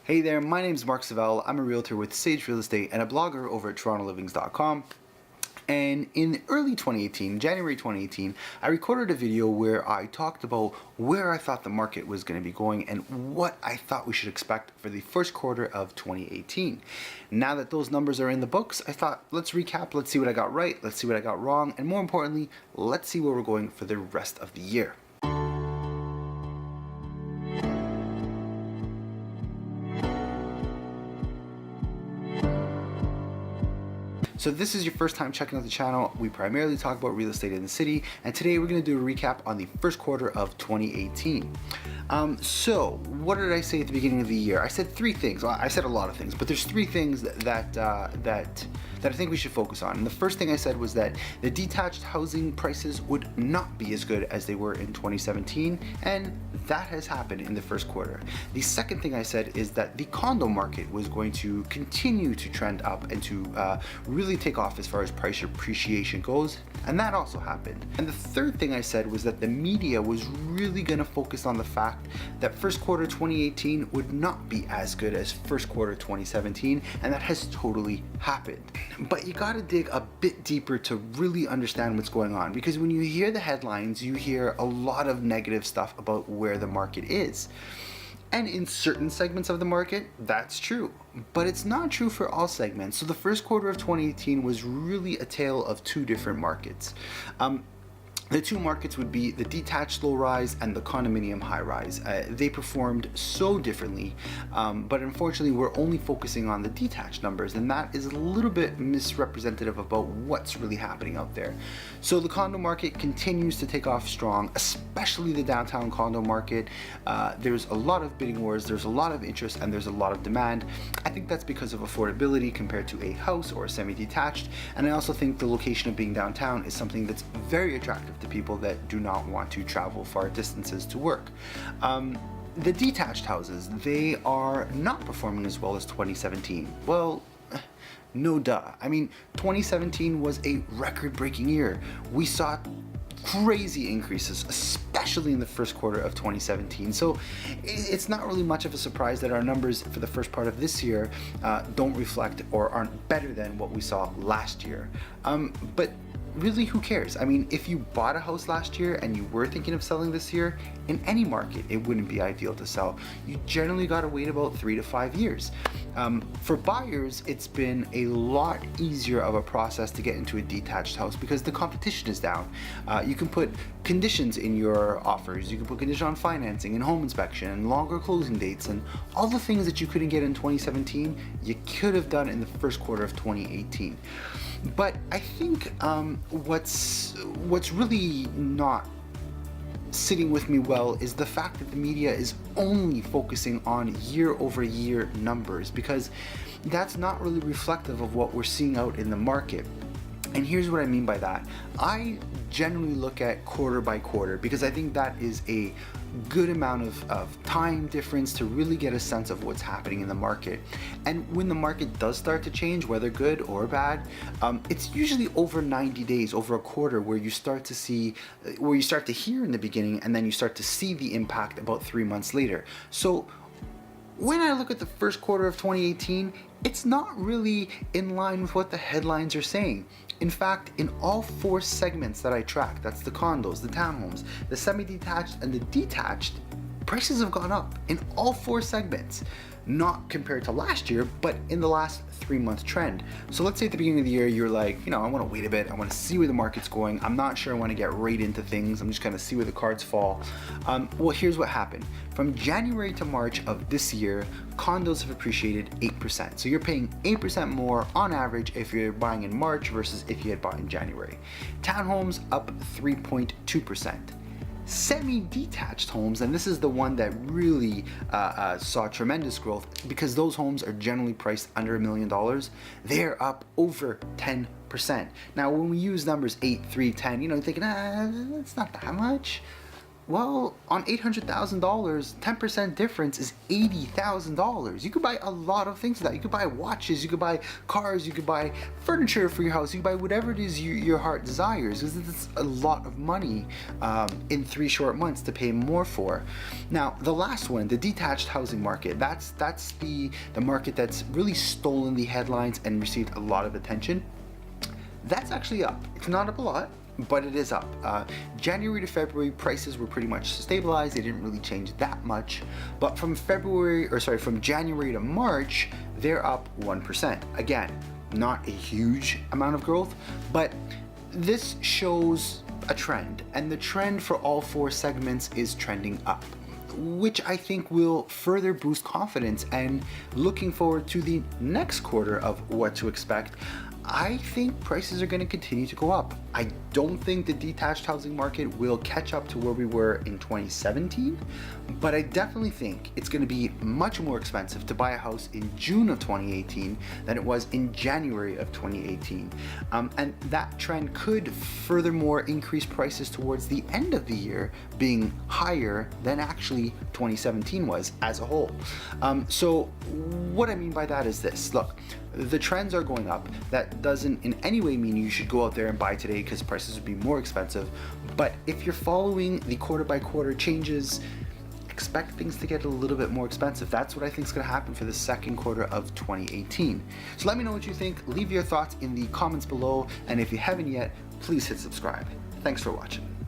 Hey there, my name is Mark Savell. I'm a realtor with Sage Real Estate and a blogger over at TorontoLivings.com. And in early 2018, January 2018, I recorded a video where I talked about where I thought the market was going to be going and what I thought we should expect for the first quarter of 2018. Now that those numbers are in the books, I thought, let's recap, let's see what I got right, let's see what I got wrong, and more importantly, let's see where we're going for the rest of the year. So if this is your first time checking out the channel, we primarily talk about real estate in the city, and today we're going to do a recap on the first quarter of 2018. So what did I say at the beginning of the year? I said three things. Well, I said a lot of things, but there's three things that I think we should focus on. And the first thing I said was that the detached housing prices would not be as good as they were in 2017, and that has happened in the first quarter. The second thing I said is that the condo market was going to continue to trend up and to really take off as far as price appreciation goes, and that also happened. And the third thing I said was that the media was really going to focus on the fact that first quarter 2018 would not be as good as first quarter 2017, and that has totally happened. But you gotta dig a bit deeper to really understand what's going on, because when you hear the headlines, you hear a lot of negative stuff about where the market is. And in certain segments of the market, that's true. But it's not true for all segments. So the first quarter of 2018 was really a tale of two different markets. The two markets would be the detached low-rise and the condominium high-rise. They performed so differently, but unfortunately we're only focusing on the detached numbers, and that is a little bit misrepresentative about what's really happening out there. So the condo market continues to take off strong, especially the downtown condo market. There's a lot of bidding wars, there's a lot of interest, and there's a lot of demand. I think that's because of affordability compared to a house or a semi-detached, and I also think the location of being downtown is something that's very attractive to people that do not want to travel far distances to work. The detached houses, they are not performing as well as 2017. Well, no duh. I mean, 2017 was a record-breaking year. We saw crazy increases, especially in the first quarter of 2017. So it's not really much of a surprise that our numbers for the first part of this year don't reflect or aren't better than what we saw last year. But really, who cares? I mean, if you bought a house last year and you were thinking of selling this year, in any market, it wouldn't be ideal to sell. You generally gotta wait about 3 to 5 years. For buyers, it's been a lot easier of a process to get into a detached house because the competition is down. You can put conditions in your offers, you can put conditions on financing and home inspection and longer closing dates, and all the things that you couldn't get in 2017, you could have done in the first quarter of 2018. But I think what's really not sitting with me well is the fact that the media is only focusing on year-over-year numbers, because that's not really reflective of what we're seeing out in the market. And here's what I mean by that. I generally look at quarter by quarter because I think that is a good amount of time difference to really get a sense of what's happening in the market. And when the market does start to change, whether good or bad, it's usually over 90 days, over a quarter, where you start to see, where you start to hear in the beginning, and then you start to see the impact about 3 months later. So when I look at the first quarter of 2018, it's not really in line with what the headlines are saying. In fact, in all 4 segments that I track, that's the condos, the townhomes, the semi-detached, and the detached, prices have gone up in all 4 segments. Not compared to last year, but in the last 3-month trend. So let's say at the beginning of the year, you're like, I want to wait a bit. I want to see where the market's going. I'm not sure I want to get right into things. I'm just going to see where the cards fall. Well, here's what happened. From January to March of this year, condos have appreciated 8%. So you're paying 8% more on average if you're buying in March versus if you had bought in January. Townhomes up 3.2%. Semi-detached homes, and this is the one that really saw tremendous growth because those homes are generally priced under $1 million, they're up over 10%. Now when we use numbers 8, 3, 10, you're thinking, that's not that much. Well, on $800,000, 10% difference is $80,000. You could buy a lot of things with that. You could buy watches, you could buy cars, you could buy furniture for your house, you could buy whatever it is your heart desires. It's a lot of money in 3 short months to pay more for. Now, the last one, the detached housing market, that's the market that's really stolen the headlines and received a lot of attention. That's actually up. It's not up a lot, but it is up. January to February, prices were pretty much stabilized. They didn't really change that much. But from January to March, they're up 1%. Again, not a huge amount of growth, but this shows a trend. And the trend for all 4 segments is trending up, which I think will further boost confidence. And looking forward to the next quarter of what to expect, I think prices are going to continue to go up. I don't think the detached housing market will catch up to where we were in 2017, but I definitely think it's going to be much more expensive to buy a house in June of 2018 than it was in January of 2018. And that trend could furthermore increase prices towards the end of the year being higher than actually 2017 was as a whole. So what I mean by that is this. Look, the trends are going up. That doesn't in any way mean you should go out there and buy today because prices would be more expensive. But if you're following the quarter by quarter changes, expect things to get a little bit more expensive. That's what I think is going to happen for the second quarter of 2018. So let me know what you think. Leave your thoughts in the comments below. And if you haven't yet, please hit subscribe. Thanks for watching.